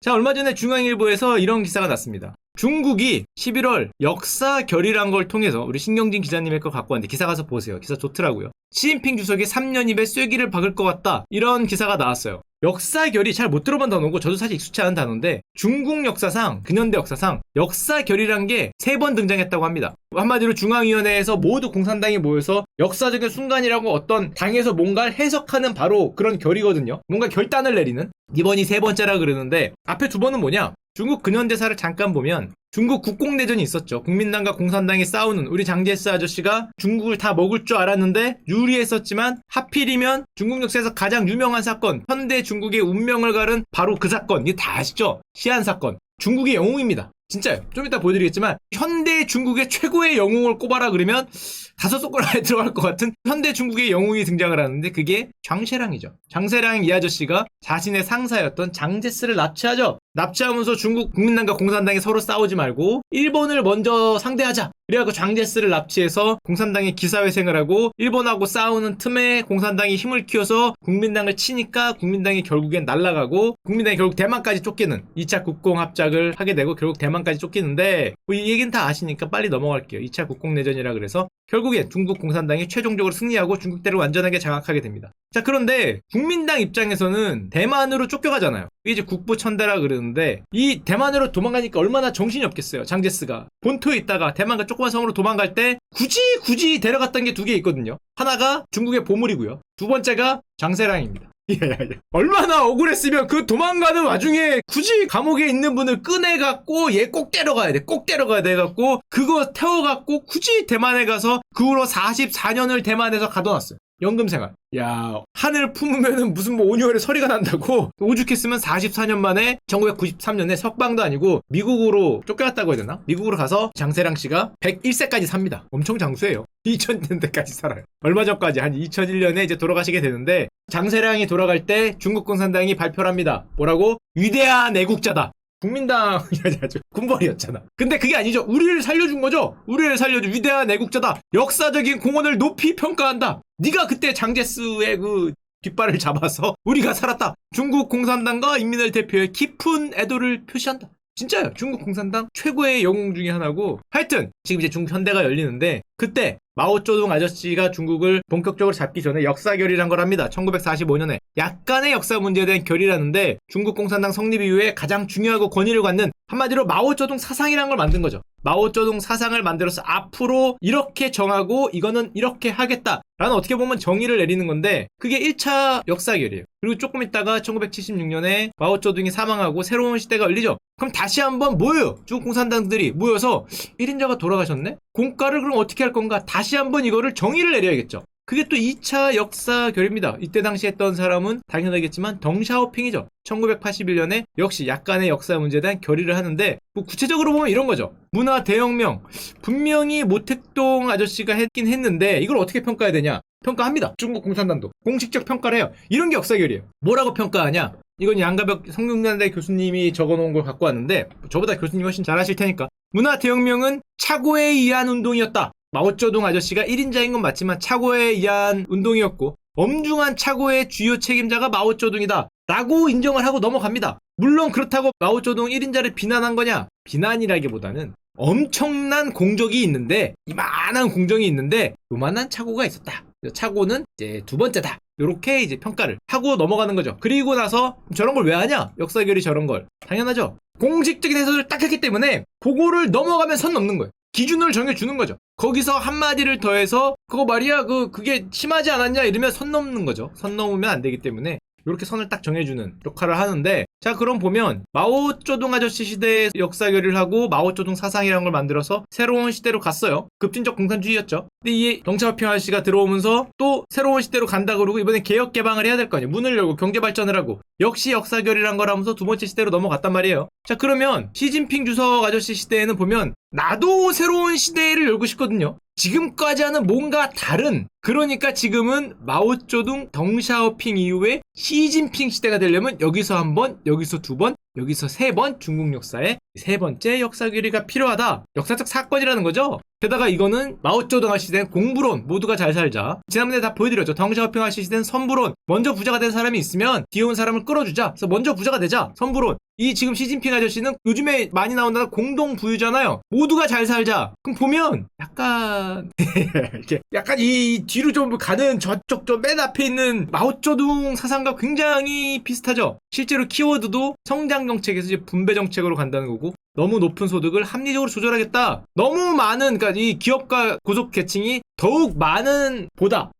자, 얼마 전에 중앙일보에서 이런 기사가 났습니다. 중국이 11월 역사 결의란 걸 통해서 우리 신경진 기자님의 거 갖고 왔는데 기사 가서 보세요. 기사 좋더라고요. 시진핑 주석이 3년 입에 쐐기를 박을 것 같다. 이런 기사가 나왔어요. 역사 결의 잘 못 들어본 단어고 저도 사실 익숙치 않은 단어인데 중국 역사상, 근현대 역사상 역사 결의란 게 3번 등장했다고 합니다. 한마디로 중앙위원회에서 모두 공산당이 모여서 역사적인 순간이라고 어떤 당에서 뭔가를 해석하는 바로 그런 결의거든요. 뭔가 결단을 내리는. 이번이 3번째라 그러는데 앞에 2번은 뭐냐? 중국 근현대사를 잠깐 보면 중국 국공내전이 있었죠. 국민당과 공산당이 싸우는 우리 장제스 아저씨가 중국을 다 먹을 줄 알았는데 유리했었지만 하필이면 중국 역사에서 가장 유명한 사건, 현대 중국의 운명을 가른 바로 그 사건. 이게 다 아시죠? 시안 사건. 중국의 영웅입니다. 진짜요. 좀 이따 보여드리겠지만 현대 중국의 최고의 영웅을 꼽아라 그러면 5손가락에 들어갈 것 같은 현대 중국의 영웅이 등장을 하는데 그게 장세랑이죠. 장세랑 이 아저씨가 자신의 상사였던 장제스를 납치하죠. 납치하면서 중국 국민당과 공산당이 서로 싸우지 말고 일본을 먼저 상대하자. 그래갖고 장제스를 납치해서 공산당이 기사회생을 하고 일본하고 싸우는 틈에 공산당이 힘을 키워서 국민당을 치니까 국민당이 결국엔 날아가고 국민당이 결국 대만까지 쫓기는 2차 국공합작을 하게 되고 결국 대만까지 쫓기는데 뭐 이 얘기는 다 아시니까 빨리 넘어갈게요. 2차 국공내전이라 그래서 결국엔 중국 공산당이 최종적으로 승리하고 중국대를 완전하게 장악하게 됩니다. 자, 그런데 국민당 입장에서는 대만으로 쫓겨가잖아요. 이게 이제 국부천대라 그러는데 이 대만으로 도망가니까 얼마나 정신이 없겠어요. 장제스가 본토에 있다가 대만과 조그만 성으로 도망갈 때 굳이 데려갔던 게 2개 있거든요. 하나가 중국의 보물이고요. 2번째가 장세랑입니다. 얼마나 억울했으면 그 도망가는 와중에 굳이 감옥에 있는 분을 꺼내갖고 얘 꼭 데려가야 돼. 꼭 데려가야 돼갖고 그거 태워갖고 굳이 대만에 가서 그 후로 44년을 대만에서 가둬놨어요. 연금생활. 야, 하늘 품으면은 무슨 뭐 5년에 서리가 난다고 오죽했으면 44년 만에 1993년에 석방도 아니고 미국으로 쫓겨났다고 해야 되나? 미국으로 가서 장세랑 씨가 101세까지 삽니다. 엄청 장수예요. 2000년대까지 살아요. 얼마 전까지 한 2001년에 이제 돌아가시게 되는데 장세랑이 돌아갈 때 중국 공산당이 발표를 합니다. 뭐라고? 위대한 애국자다. 국민당 군벌이었잖아. 근데 그게 아니죠. 우리를 살려준 거죠. 우리를 살려준 위대한 애국자다. 역사적인 공헌을 높이 평가한다. 네가 그때 장제스의 그 뒷발을 잡아서 우리가 살았다. 중국 공산당과 인민을 대표해 깊은 애도를 표시한다. 진짜요. 중국 공산당 최고의 영웅 중에 하나고 하여튼 지금 이제 중국 현대가 열리는데 그때 마오쩌둥 아저씨가 중국을 본격적으로 잡기 전에 역사 결의란 걸 합니다. 1945년에 약간의 역사 문제에 대한 결의라는데 중국 공산당 성립 이후에 가장 중요하고 권위를 갖는 한마디로 마오쩌둥 사상이란 걸 만든 거죠. 마오쩌둥 사상을 만들어서 앞으로 이렇게 정하고 이거는 이렇게 하겠다 라는 어떻게 보면 정의를 내리는 건데 그게 1차 역사결이에요. 그리고 조금 있다가 1976년에 마오쩌둥이 사망하고 새로운 시대가 열리죠. 그럼 다시 한번 모여요. 중국 공산당들이 모여서 1인자가 돌아가셨네? 공과를 그럼 어떻게 할 건가? 다시 한번 이거를 정의를 내려야겠죠. 그게 또 2차 역사결입니다. 이때 당시 했던 사람은 당연하겠지만 덩샤오핑이죠. 1981년에 역시 약간의 역사 문제에 대한 결의를 하는데 뭐 구체적으로 보면 이런 거죠. 문화 대혁명. 분명히 모택동 아저씨가 했긴 했는데 이걸 어떻게 평가해야 되냐? 평가합니다. 중국 공산당도 공식적 평가를 해요. 이런 게 역사결이에요. 뭐라고 평가하냐? 이건 양가벽 성균관대 교수님이 적어놓은 걸 갖고 왔는데 저보다 교수님이 훨씬 잘하실 테니까 문화 대혁명은 착오에 의한 운동이었다. 마오쩌둥 아저씨가 1인자인 건 맞지만 착오에 의한 운동이었고 엄중한 착오의 주요 책임자가 마오쩌둥이다 라고 인정을 하고 넘어갑니다. 물론 그렇다고 마오쩌둥 1인자를 비난한 거냐? 비난이라기보다는 엄청난 공적이 있는데 이만한 공정이 있는데 요만한 착오가 있었다. 착오는 이제 2번째다. 요렇게 이제 평가를 하고 넘어가는 거죠. 그리고 나서 저런 걸 왜 하냐? 역사결이 저런 걸. 당연하죠. 공식적인 해석을 딱 했기 때문에 그거를 넘어가면 선 넘는 거예요. 기준을 정해주는 거죠. 거기서 한마디를 더해서 그거 말이야 그게 심하지 않았냐 이러면 선 넘는 거죠. 선 넘으면 안 되기 때문에 이렇게 선을 딱 정해주는 역할을 하는데 자 그럼 보면 마오쩌둥 아저씨 시대의 역사결의를 하고 마오쩌둥 사상이라는 걸 만들어서 새로운 시대로 갔어요. 급진적 공산주의였죠. 근데 이 덩샤오핑 아저씨가 들어오면서 또 새로운 시대로 간다 그러고 이번에 개혁 개방을 해야 될 거 아니에요. 문을 열고 경제 발전을 하고 역시 역사결의란 걸 하면서 2번째 시대로 넘어갔단 말이에요. 자 그러면 시진핑 주석 아저씨 시대에는 보면 나도 새로운 시대를 열고 싶거든요. 지금까지와는 뭔가 다른 그러니까 지금은 마오쩌둥 덩샤오핑 이후에 시진핑 시대가 되려면 여기서 한 번, 여기서 2번, 여기서 3번 중국 역사에 세 번째 역사 교리가 필요하다. 역사적 사건이라는 거죠. 게다가 이거는 마오쩌둥 할 시대는 공부론, 모두가 잘 살자. 지난번에 다 보여드렸죠. 덩샤오핑 할 시대는 선부론. 먼저 부자가 된 사람이 있으면 뒤에 온 사람을 끌어주자. 그래서 먼저 부자가 되자. 선부론. 이 지금 시진핑 아저씨는 요즘에 많이 나온다는 공동부유잖아요. 모두가 잘 살자. 그럼 보면 약간 이렇게 약간 이 뒤로 좀 가는 저쪽 좀 맨 앞에 있는 마오쩌둥 사상과 굉장히 비슷하죠. 실제로 키워드도 성장 정책에서 이제 분배 정책으로 간다는 거고, 너무 높은 소득을 합리적으로 조절하겠다. 너무 많은, 그러니까 이 기업가 고속 계층이 더욱 많은 보다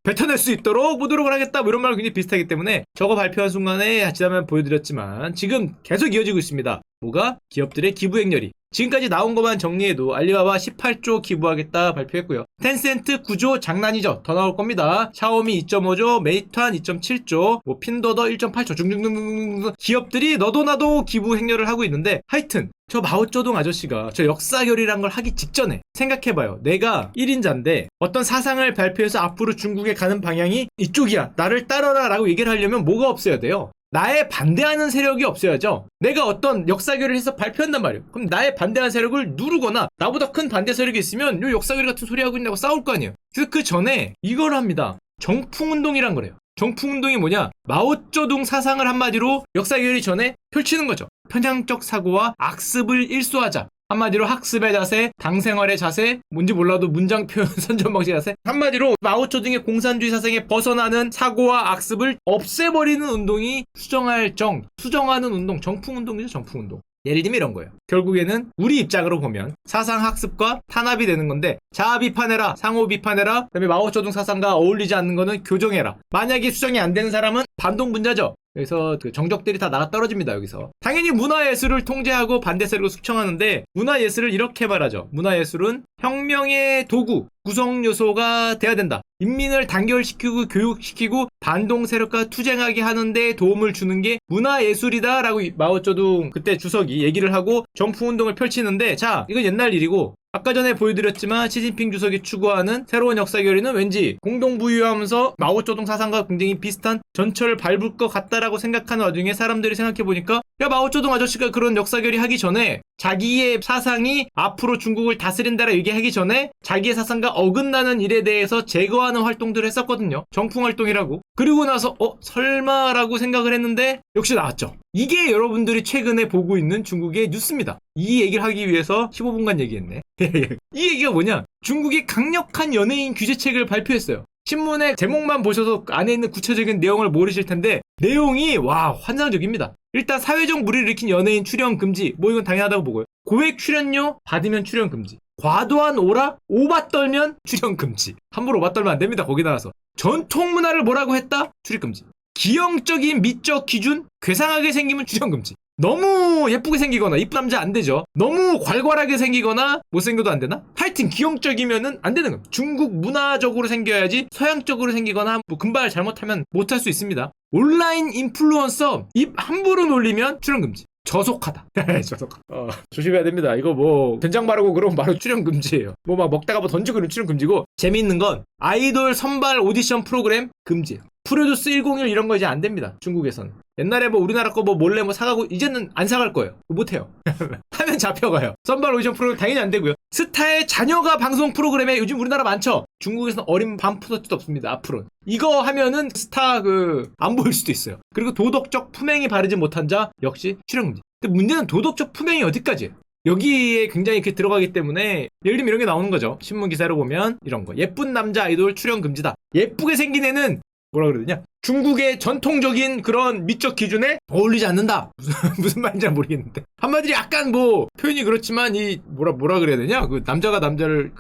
뱉어낼 수 있도록 노력을 하겠다. 뭐 이런 말과 굉장히 비슷하기 때문에 저거 발표한 순간에 지난번에 보여드렸지만 지금 계속 이어지고 있습니다. 뭐가? 기업들의 기부 행렬이. 지금까지 나온 것만 정리해도 알리바바 18조 기부하겠다 발표했고요. 텐센트 9조 장난이죠. 더 나올 겁니다. 샤오미 2.5조, 메이트한 2.7조, 뭐 핀도더 1.8조 중중중중중 기업들이 너도 나도 기부 행렬을 하고 있는데, 하여튼 저 마오쩌둥 아저씨가 저 역사결이란 걸 하기 직전에 생각해봐요. 내가 1인자인데 어떤 사상을 발표해서 앞으로 중국에 가는 방향이 이쪽이야, 나를 따라라 라고 얘기를 하려면 뭐가 없어야 돼요? 나의 반대하는 세력이 없어야죠. 내가 어떤 역사결을 해서 발표한단 말이에요. 그럼 나의 반대하는 세력을 누르거나 나보다 큰 반대 세력이 있으면 요 역사결 같은 소리 하고 있냐고 싸울 거 아니에요. 그래서 그 전에 이걸 합니다. 정풍운동이란 거래요. 정풍운동이 뭐냐? 마오쩌둥 사상을 한마디로 역사결이 전에 펼치는 거죠. 편향적 사고와 악습을 일소하자. 한마디로 학습의 자세, 당생활의 자세, 뭔지 몰라도 문장 표현 선전 방식 자세. 한마디로 마오쩌둥의 공산주의 사상에 벗어나는 사고와 악습을 없애버리는 운동이 수정하는 운동, 정풍운동이죠, 정풍운동. 예를 들면 이런 거예요. 결국에는 우리 입장으로 보면 사상학습과 탄압이 되는 건데, 자아 비판해라, 상호 비판해라, 그다음에 마오쩌둥 사상과 어울리지 않는 거는 교정해라. 만약에 수정이 안 되는 사람은 반동분자죠. 그래서 그 정적들이 다 나가 떨어집니다. 여기서 당연히 문화예술을 통제하고 반대 세력을 숙청하는데, 문화예술을 이렇게 말하죠. 문화예술은 혁명의 도구, 구성 요소가 돼야 된다. 인민을 단결시키고 교육시키고 반동 세력과 투쟁하게 하는데 도움을 주는 게 문화예술이다 라고 마오쩌둥 그때 주석이 얘기를 하고 정풍운동을 펼치는데, 자, 이건 옛날 일이고 아까 전에 보여드렸지만 시진핑 주석이 추구하는 새로운 역사결의는 왠지 공동부유하면서 마오쩌둥 사상과 굉장히 비슷한 전철을 밟을 것 같다라고 생각하는 와중에 사람들이 생각해보니까, 야, 마오쩌둥 아저씨가 그런 역사결의 하기 전에 자기의 사상이 앞으로 중국을 다스린다라 얘기하기 전에 자기의 사상과 어긋나는 일에 대해서 제거하는 활동들을 했었거든요. 정풍활동이라고. 그리고 나서 설마라고 생각을 했는데 역시 나왔죠. 이게 여러분들이 최근에 보고 있는 중국의 뉴스입니다. 이 얘기를 하기 위해서 15분간 얘기했네. 이 얘기가 뭐냐? 중국이 강력한 연예인 규제책을 발표했어요. 신문의 제목만 보셔서 안에 있는 구체적인 내용을 모르실 텐데 내용이 환상적입니다. 일단 사회적 무리를 일으킨 연예인 출연 금지, 뭐 이건 당연하다고 보고요. 고액 출연료 받으면 출연 금지, 과도한 오바 떨면 출연 금지. 함부로 오바 떨면 안 됩니다. 거기 나와서 전통 문화를 뭐라고 했다? 출입 금지. 기형적인 미적 기준 괴상하게 생기면 출연 금지. 너무 예쁘게 생기거나 이쁜 남자 안 되죠. 너무 괄괄하게 생기거나 못생겨도 안 되나? 하여튼 기형적이면은 안 되는 겁니다. 중국 문화적으로 생겨야지 서양적으로 생기거나 뭐 금발 잘못하면 못할 수 있습니다. 온라인 인플루언서 입 함부로 놀리면 출연 금지. 저속하다. 저속. 조심해야 됩니다. 이거 뭐 된장 바르고 그러면 바로 출연 금지예요. 뭐 막 먹다가 뭐 던지고 이러면 출연 금지고, 재미있는 건 아이돌 선발 오디션 프로그램 금지예요. 프로듀스 101 이런 거 이제 안 됩니다. 중국에서는. 옛날에 뭐 우리나라 거 뭐 몰래 뭐 사가고, 이제는 안 사갈 거예요. 못해요. 하면 잡혀가요. 선발 오디션 프로그램 당연히 안 되고요. 스타의 자녀가 방송 프로그램에 요즘 우리나라 많죠? 중국에서는 어린 반푸서티도 없습니다. 앞으로는. 이거 하면은 스타 안 보일 수도 있어요. 그리고 도덕적 품행이 바르지 못한 자 역시 출연 금지. 근데 문제는 도덕적 품행이 어디까지예요? 여기에 굉장히 이렇게 들어가기 때문에 예를 들면 이런 게 나오는 거죠. 신문 기사를 보면 이런 거. 예쁜 남자 아이돌 출연 금지다. 예쁘게 생긴 애는 뭐라 그래야 되냐? 중국의 전통적인 그런 미적 기준에 어울리지 않는다. 무슨 말인지 잘 모르겠는데. 한마디로 약간 뭐 표현이 그렇지만 이 뭐라 그래야 되냐? 그 남자가 남자를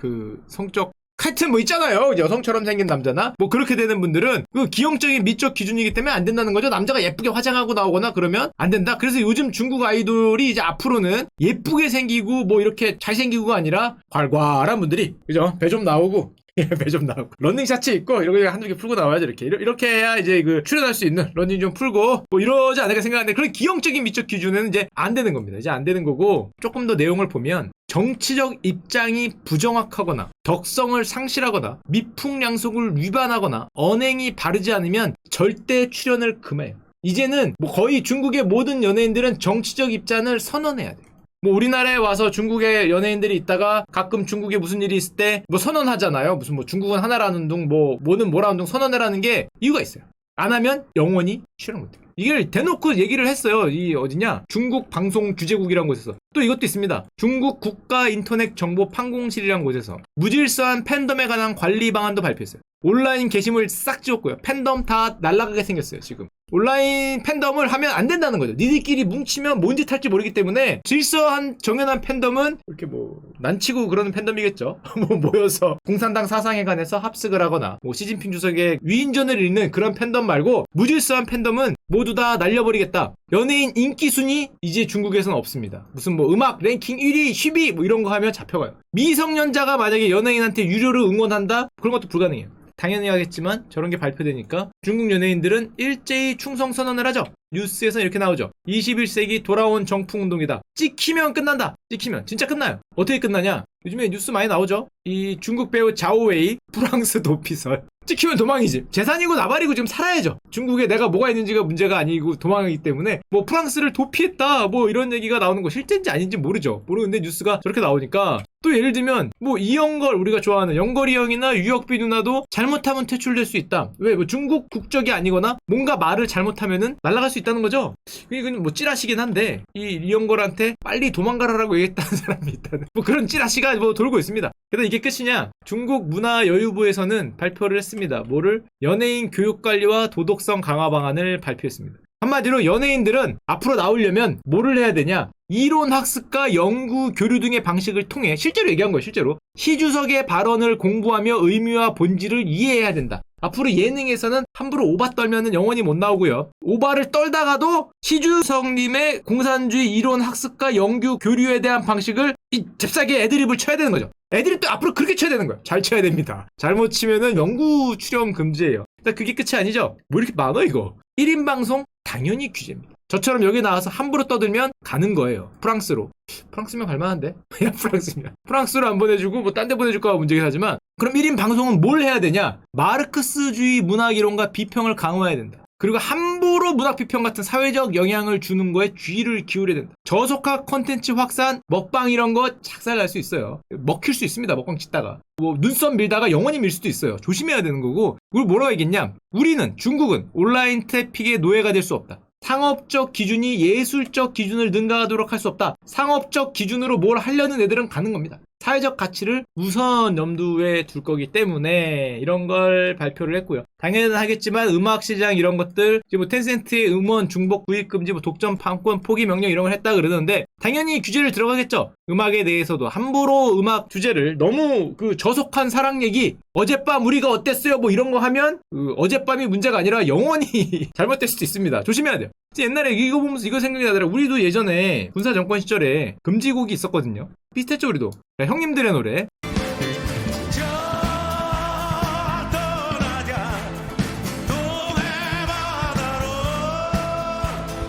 성적 하여튼 뭐 있잖아요. 여성처럼 생긴 남자나 뭐 그렇게 되는 분들은 그 기형적인 미적 기준이기 때문에 안 된다는 거죠. 남자가 예쁘게 화장하고 나오거나 그러면 안 된다. 그래서 요즘 중국 아이돌이 이제 앞으로는 예쁘게 생기고 뭐 이렇게 잘생기고가 아니라 괄괄한 분들이, 그죠? 배 좀 나오고 배 좀 나오고 러닝 셔츠 입고 이런 거 한두 개 풀고 나와야죠. 이렇게 해야 이제 출연할 수 있는, 러닝 좀 풀고 뭐 이러지 않을까 생각하는데, 그런 기형적인 미적 기준은 이제 안 되는 겁니다. 이제 안 되는 거고, 조금 더 내용을 보면 정치적 입장이 부정확하거나 덕성을 상실하거나 미풍양속을 위반하거나 언행이 바르지 않으면 절대 출연을 금해요. 이제는 뭐 거의 중국의 모든 연예인들은 정치적 입장을 선언해야 돼. 뭐 우리나라에 와서 중국의 연예인들이 있다가 가끔 중국에 무슨 일이 있을 때 뭐 선언하잖아요. 무슨 뭐 중국은 하나라는 둥 뭐는 뭐라는 둥 선언해라는 게 이유가 있어요. 안 하면 영원히 출연 못해요. 이걸 대놓고 얘기를 했어요. 이 어디냐? 중국 방송 규제국이라는 곳에서. 또 이것도 있습니다. 중국 국가 인터넷 정보 판공실이라는 곳에서 무질서한 팬덤에 관한 관리 방안도 발표했어요. 온라인 게시물 싹 지웠고요. 팬덤 다 날아가게 생겼어요, 지금. 온라인 팬덤을 하면 안 된다는 거죠. 니들끼리 뭉치면 뭔 짓 할지 모르기 때문에 질서한 정연한 팬덤은 이렇게 뭐 난치고 그러는 팬덤이겠죠. 뭐 모여서 공산당 사상에 관해서 합숙을 하거나 뭐 시진핑 주석의 위인전을 읽는 그런 팬덤 말고 무질서한 팬덤은 모두 다 날려버리겠다. 연예인 인기 순위 이제 중국에서는 없습니다. 무슨 뭐 음악 랭킹 1위, 10위 뭐 이런 거 하면 잡혀가요. 미성년자가 만약에 연예인한테 유료로 응원한다? 그런 것도 불가능해요. 당연히 하겠지만 저런 게 발표되니까 중국 연예인들은 일제히 충성 선언을 하죠. 뉴스에서 이렇게 나오죠. 21세기 돌아온 정풍운동이다. 찍히면 끝난다. 찍히면 진짜 끝나요. 어떻게 끝나냐? 요즘에 뉴스 많이 나오죠. 이 중국 배우 자오웨이 프랑스 도피설. 찍히면 도망이지. 재산이고 나발이고 지금 살아야죠. 중국에 내가 뭐가 있는지가 문제가 아니고 도망이기 때문에 뭐 프랑스를 도피했다 뭐 이런 얘기가 나오는 거 실제인지 아닌지 모르는데 뉴스가 저렇게 나오니까 또 예를 들면 뭐 이영걸 우리가 좋아하는 영걸이 형이나 유혁비 누나도 잘못하면 퇴출될 수 있다. 왜? 뭐 중국 국적이 아니거나 뭔가 말을 잘못하면은 날아갈 수 있다는 거죠. 이건 뭐 찌라시긴 한데 이 이영걸한테 빨리 도망가라라고 얘기했다는 사람이 있다는 뭐 그런 찌라시가 뭐 돌고 있습니다. 그래서 이게 끝이냐? 중국 문화여유부에서는 발표를 했습니다. 뭐를? 연예인 교육관리와 도덕성 강화 방안을 발표했습니다. 한마디로 연예인들은 앞으로 나오려면 뭐를 해야 되냐? 이론 학습과 연구 교류 등의 방식을 통해 실제로 얘기한 거예요. 실제로 시주석의 발언을 공부하며 의미와 본질을 이해해야 된다. 앞으로 예능에서는 함부로 오바 떨면은 영원히 못 나오고요. 오바를 떨다가도 시주석님의 공산주의 이론 학습과 연구 교류에 대한 방식을 이 잽싸게 애드립을 쳐야 되는 거죠. 애드립도 앞으로 그렇게 쳐야 되는 거예요. 잘 쳐야 됩니다. 잘못 치면은 연구 출연 금지예요. 일단 그게 끝이 아니죠. 뭐 이렇게 많아 이거. 1인 방송 당연히 규제입니다. 저처럼 여기 나와서 함부로 떠들면 가는 거예요. 프랑스로. 프랑스면 갈만한데? 야 프랑스면. 프랑스로 안 보내주고 뭐 딴 데 보내줄까가 문제긴 하지만 그럼 1인 방송은 뭘 해야 되냐? 마르크스주의 문학이론과 비평을 강화해야 된다. 그리고 함부로 문학 비평 같은 사회적 영향을 주는 거에 주의를 기울여야 된다. 저속화 콘텐츠 확산, 먹방 이런 거 착살날 수 있어요. 먹힐 수 있습니다. 먹방 찍다가. 뭐 눈썹 밀다가 영원히 밀 수도 있어요. 조심해야 되는 거고. 우리 뭐라고 얘기했냐? 우리는 중국은 온라인 트래픽의 노예가 될 수 없다. 상업적 기준이 예술적 기준을 능가하도록 할 수 없다. 상업적 기준으로 뭘 하려는 애들은 가는 겁니다. 사회적 가치를 우선 염두에 둘 거기 때문에 이런 걸 발표를 했고요. 당연히 하겠지만 음악 시장 이런 것들 뭐 텐센트의 음원 중복 구입 금지 뭐 독점 판권 포기 명령 이런 걸 했다 그러는데 당연히 규제를 들어가겠죠. 음악에 대해서도 함부로 음악 주제를 너무 그 저속한 사랑 얘기 어젯밤 우리가 어땠어요 뭐 이런 거 하면 어젯밤이 문제가 아니라 영원히 잘못될 수도 있습니다. 조심해야 돼요. 옛날에 이거 보면서 이거 생각이 나더라. 우리도 예전에 군사 정권 시절에 금지곡이 있었거든요. 비슷했죠 우리도. 형님들의 노래.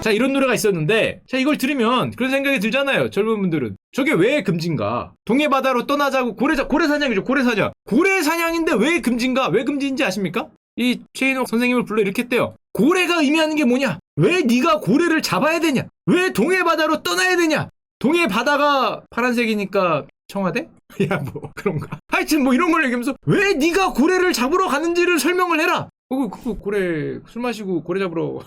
자 이런 노래가 있었는데 자 이걸 들으면 그런 생각이 들잖아요. 젊은 분들은 저게 왜 금지인가? 동해바다로 떠나자고 고래사냥이죠. 고래사냥. 고래사냥인데 왜 금지인가? 왜 금지인지 아십니까? 이 최인옥 선생님을 불러 이렇게 했대요. 고래가 의미하는 게 뭐냐? 왜 네가 고래를 잡아야 되냐? 왜 동해바다로 떠나야 되냐? 동해바다가 파란색이니까 청와대? 야 뭐 그런가? 하여튼 뭐 이런 걸 얘기하면서 왜 네가 고래를 잡으러 가는지를 설명을 해라. 고래 술 마시고 고래 잡으러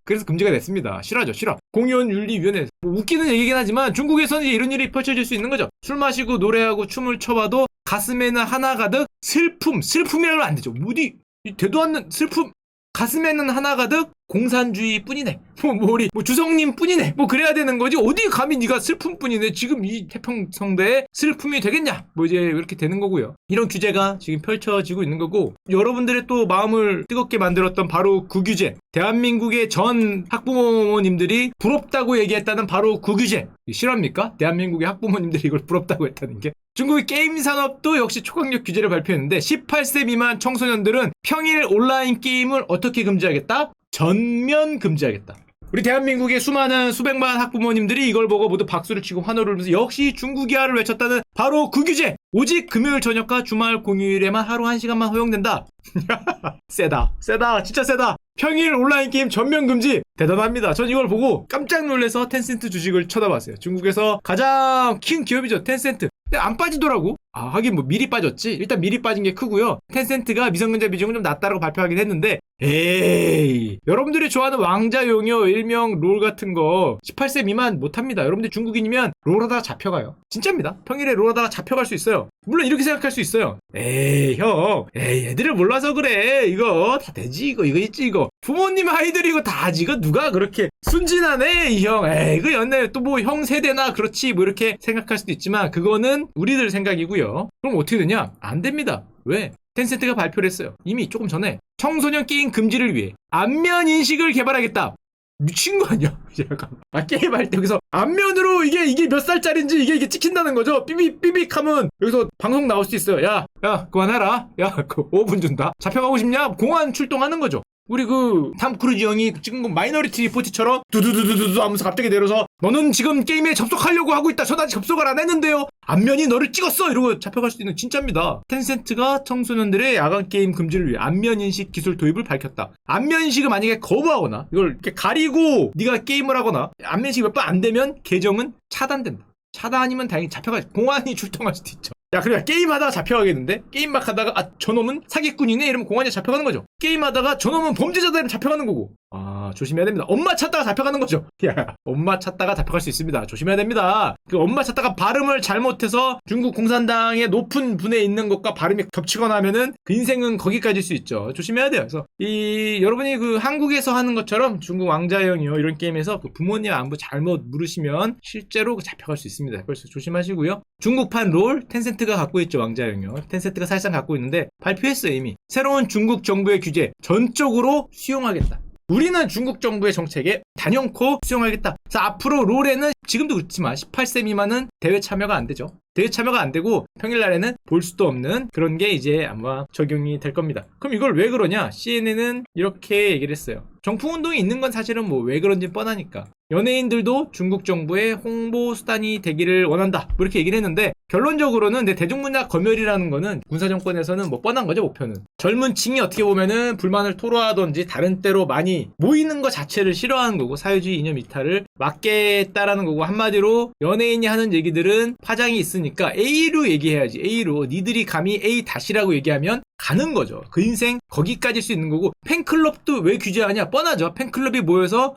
그래서 금지가 됐습니다. 실화죠 실화. 공연윤리위원회 뭐 웃기는 얘기긴 하지만 중국에서는 이런 일이 펼쳐질 수 있는 거죠. 술 마시고 노래하고 춤을 춰봐도 가슴에는 하나 가득 슬픔이라면 안 되죠. 어디 되도 않는 슬픔. 가슴에는 하나 가득 공산주의 뿐이네. 우리 주성님 뿐이네. 그래야 되는 거지. 어디 감히 네가 슬픔 뿐이네. 지금 이 태평성대에 슬픔이 되겠냐. 이제 이렇게 되는 거고요. 이런 규제가 지금 펼쳐지고 있는 거고 여러분들의 또 마음을 뜨겁게 만들었던 바로 그 규제. 대한민국의 전 학부모님들이 부럽다고 얘기했다는 바로 그 규제. 실화입니까? 대한민국의 학부모님들이 이걸 부럽다고 했다는 게. 중국의 게임 산업도 역시 초강력 규제를 발표했는데 18세 미만 청소년들은 평일 온라인 게임을 어떻게 금지하겠다? 전면 금지하겠다. 우리 대한민국의 수많은 수백만 학부모님들이 이걸 보고 모두 박수를 치고 환호를 하면서 역시 중국이야를 외쳤다는 바로 그 규제. 오직 금요일 저녁과 주말 공휴일에만 하루 1시간만 허용된다. 세다 진짜 세다. 평일 온라인 게임 전면 금지. 대단합니다. 전 이걸 보고 깜짝 놀라서 텐센트 주식을 쳐다봤어요. 중국에서 가장 큰 기업이죠, 텐센트. 근데 안 빠지더라고. 아, 하긴 뭐 미리 빠졌지. 일단 미리 빠진 게 크고요. 텐센트가 미성년자 비중은 좀 낮다라고 발표하긴 했는데, 에이, 여러분들이 좋아하는 왕자 용여 일명 롤 같은 거 18세 미만 못합니다. 여러분들 중국인이면 롤하다가 잡혀가요. 진짜입니다. 평일에 롤하다가 잡혀갈 수 있어요. 물론 이렇게 생각할 수 있어요. 에이, 형, 에이, 애들을 몰라서 그래. 이거 다 되지. 이거 있지. 이거 부모님 아이들이 이거 다 하지. 이거 누가 그렇게 순진하네, 이 형. 에이, 이거 연애 또 뭐 형 세대나 그렇지, 뭐 이렇게 생각할 수도 있지만 그거는 우리들 생각이고요. 그럼 어떻게 되냐? 안 됩니다. 왜? 텐센트가 발표를 했어요. 이미 조금 전에 청소년 게임 금지를 위해 안면 인식을 개발하겠다. 미친 거 아니야? 약간 게임할 때 여기서 안면으로 이게 몇 살짜리인지 이게 찍힌다는 거죠. 삐빅 하면 여기서 방송 나올 수 있어요. 야 그만해라. 야, 그 5분 준다. 잡혀가고 싶냐? 공안 출동하는 거죠. 우리 탐 크루즈 형이 찍은 건 마이너리티 리포트처럼 두두두두두 하면서 갑자기 내려서 너는 지금 게임에 접속하려고 하고 있다. 전 아직 접속을 안 했는데요. 안면이 너를 찍었어. 이러고 잡혀갈 수 있는 진짜입니다. 텐센트가 청소년들의 야간 게임 금지를 위해 안면 인식 기술 도입을 밝혔다. 안면 인식을 만약에 거부하거나 이걸 이렇게 가리고 네가 게임을 하거나 안면 인식이 몇 번 안 되면 계정은 차단된다. 차단이면 다행히 잡혀가지. 공안이 출동할 수도 있죠. 야, 그러니까 게임하다가 잡혀가겠는데? 게임 막 하다가 저놈은 사기꾼이네? 이러면 공안이 잡혀가는 거죠. 게임하다가 저놈은 범죄자다 이러면 잡혀가는 거고. 아, 조심해야 됩니다. 엄마 찾다가 잡혀가는 거죠. 야, 엄마 찾다가 잡혀갈 수 있습니다. 조심해야 됩니다. 그 엄마 찾다가 발음을 잘못해서 중국 공산당의 높은 분에 있는 것과 발음이 겹치거나 하면은 그 인생은 거기까지일 수 있죠. 조심해야 돼요. 그래서 여러분이 그 한국에서 하는 것처럼 중국 왕자형이요 이런 게임에서 그 부모님 안부 잘못 물으시면 실제로 잡혀갈 수 있습니다. 그래서 조심하시고요. 중국판 롤 텐센트가 갖고 있죠. 왕자형이요. 텐센트가 사실상 갖고 있는데 발표했어요. 이미. 새로운 중국 정부의 규제 전적으로 수용하겠다. 우리는 중국 정부의 정책에 단연코 수용하겠다. 그래서 앞으로 롤에는 지금도 그렇지만 18세 미만은 대회 참여가 안 되죠. 대회 참여가 안 되고 평일날에는 볼 수도 없는 그런 게 이제 아마 적용이 될 겁니다. 그럼 이걸 왜 그러냐? CNN은 이렇게 얘기를 했어요. 정풍운동이 있는 건 사실은 뭐 왜 그런지 뻔하니까. 연예인들도 중국 정부의 홍보 수단이 되기를 원한다. 뭐 이렇게 얘기를 했는데 결론적으로는 대중문화 검열이라는 거는 군사정권에서는 뭐 뻔한 거죠, 목표는. 젊은 층이 어떻게 보면은 불만을 토로하던지 다른 때로 많이 모이는 것 자체를 싫어하는 거고 사회주의 이념 이탈을 막겠다라는 거고 한마디로 연예인이 하는 얘기들은 파장이 있으니까 A로 얘기해야지. A로. 니들이 감히 A-라고 얘기하면 가는 거죠. 그 인생 거기까지일 수 있는 거고 팬클럽도 왜 규제하냐? 뻔하죠. 팬클럽이 모여서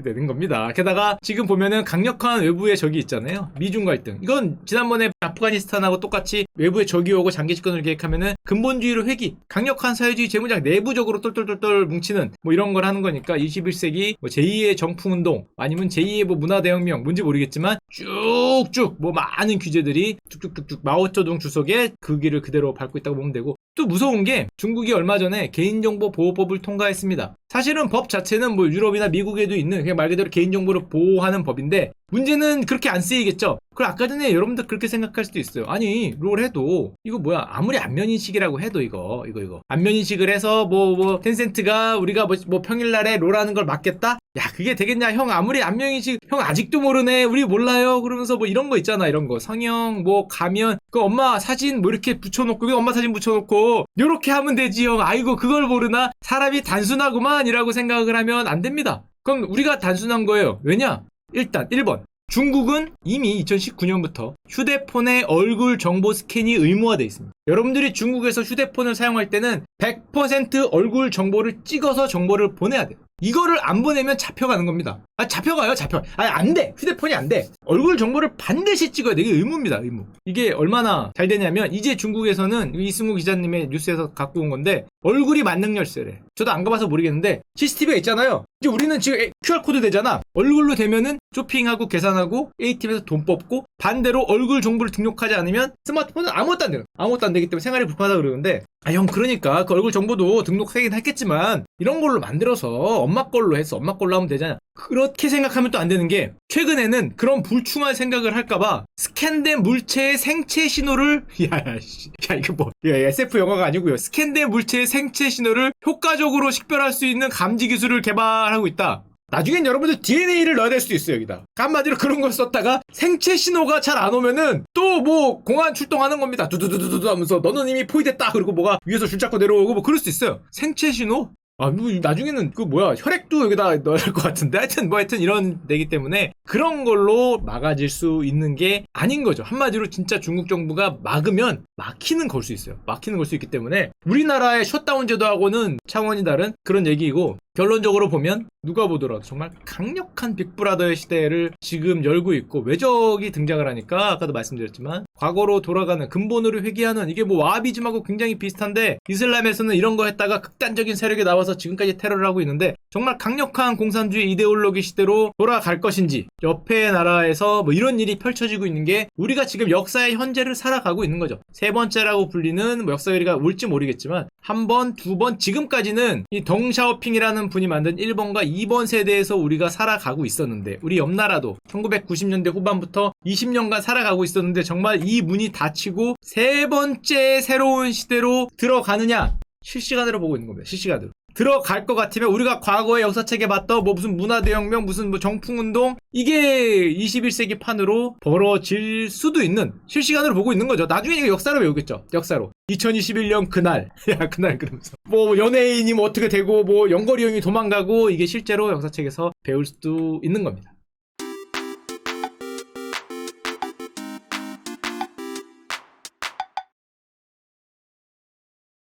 되는 겁니다. 게다가 지금 보면은 강력한 외부의 적이 있잖아요. 미중 갈등. 이건 지난번에 아프가니스탄하고 똑같이 외부의 적이 오고 장기 집권을 계획하면은 근본주의로 회귀, 강력한 사회주의 재무장 내부적으로 똘똘똘똘 뭉치는 뭐 이런 걸 하는 거니까 21세기 뭐 제2의 정풍운동 아니면 제2의 뭐 문화대혁명 뭔지 모르겠지만 쭉쭉 뭐 많은 규제들이 쭉쭉쭉쭉 마오쩌둥 주석의 그 길을 그대로 밟고 있다고 보면 되고 또 무서운 게 중국이 얼마 전에 개인정보보호법을 통과했습니다. 사실은 법 자체는 뭐 유럽이나 미국에도 있는 그냥 말 그대로 개인정보를 보호하는 법인데 문제는 그렇게 안 쓰이겠죠. 그리고 아까 전에 여러분들 그렇게 생각할 수도 있어요. 아니 롤 해도 이거 뭐야 아무리 안면인식이라고 해도 이거 안면인식을 해서 뭐 텐센트가 우리가 뭐 평일날에 롤 하는 걸 막겠다? 야 그게 되겠냐 형 아무리 안면인식 형 아직도 모르네 우리 몰라요 그러면서 뭐 이런 거 있잖아 이런 거 성형 뭐 가면 그 엄마 사진 뭐 이렇게 붙여놓고 그 엄마 사진 붙여놓고 요렇게 하면 되지 형 아이고 그걸 모르나 사람이 단순하구만 이라고 생각을 하면 안 됩니다. 그럼 우리가 단순한 거예요. 왜냐? 일단 1번 중국은 이미 2019년부터 휴대폰의 얼굴 정보 스캔이 의무화되어 있습니다. 여러분들이 중국에서 휴대폰을 사용할 때는 100% 얼굴 정보를 찍어서 정보를 보내야 돼요. 이거를 안 보내면 잡혀가는 겁니다. 잡혀가요. 안 돼. 휴대폰이 안 돼. 얼굴 정보를 반드시 찍어야 돼. 이게 의무입니다. 의무. 이게 얼마나 잘 되냐면 이제 중국에서는 이승우 기자님의 뉴스에서 갖고 온 건데 얼굴이 만능 열쇠래. 저도 안 가봐서 모르겠는데 CCTV가 있잖아요. 이제 우리는 지금 QR코드 되잖아. 얼굴로 되면은 쇼핑하고 계산하고 ATM에서 돈 뽑고 반대로 얼굴 정보를 등록하지 않으면 스마트폰은 아무것도 안 돼요. 아무것도 안 되기 때문에 생활이 불편하다 그러는데 형 그러니까 그 얼굴 정보도 등록하긴 했겠지만 이런 걸로 만들어서 엄마 걸로 해서 엄마 걸로 하면 되잖아. 그렇게 생각하면 또 안 되는 게 최근에는 그런 불충한 생각을 할까봐 스캔된 물체의 생체 신호를 야 이거 뭐 SF 영화가 아니고요. 스캔된 물체의 생체 신호를 효과적으로 식별할 수 있는 감지 기술을 개발하고 있다. 나중엔 여러분들 DNA를 넣어야 될 수도 있어요, 여기다. 한마디로 그런 걸 썼다가 생체 신호가 잘 안 오면은 또 뭐 공안 출동하는 겁니다. 두두두두두 하면서 너는 이미 포위됐다. 그리고 뭐가 위에서 줄 잡고 내려오고 뭐 그럴 수 있어요. 생체 신호? 뭐 나중에는 그 뭐야 혈액도 여기다 넣어야 할 것 같은데 하여튼 이런 데기 때문에 그런 걸로 막아질 수 있는 게 아닌 거죠. 한마디로 진짜 중국 정부가 막으면 막히는 걸 수 있어요. 막히는 걸 수 있기 때문에 우리나라의 셧다운 제도하고는 차원이 다른 그런 얘기이고 결론적으로 보면 누가 보더라도 정말 강력한 빅브라더의 시대를 지금 열고 있고 외적이 등장을 하니까 아까도 말씀드렸지만 과거로 돌아가는 근본으로 회귀하는 이게 뭐 와하비즘하고 굉장히 비슷한데 이슬람에서는 이런 거 했다가 극단적인 세력이 나와서 지금까지 테러를 하고 있는데 정말 강력한 공산주의 이데올로기 시대로 돌아갈 것인지 옆에 나라에서 뭐 이런 일이 펼쳐지고 있는 게 우리가 지금 역사의 현재를 살아가고 있는 거죠. 세 번째라고 불리는 뭐 역사가 올지 모르겠지만 한 번, 두 번 지금까지는 이 덩샤오핑이라는 분이 만든 1번과 2번 세대에서 우리가 살아가고 있었는데 우리 옆나라도 1990년대 후반부터 20년간 살아가고 있었는데 정말 이 문이 닫히고 세 번째 새로운 시대로 들어가느냐 실시간으로 보고 있는 겁니다. 실시간으로. 들어갈 것 같으면 우리가 과거의 역사책에 봤던 뭐 무슨 문화대혁명 무슨 뭐 정풍운동 이게 21세기 판으로 벌어질 수도 있는 실시간으로 보고 있는 거죠. 나중에 이거 역사로 외우겠죠. 역사로 2021년 그날 야 그날 그러면서 뭐 연예인이 뭐 어떻게 되고 뭐 연거리 형이 도망가고 이게 실제로 역사책에서 배울 수도 있는 겁니다.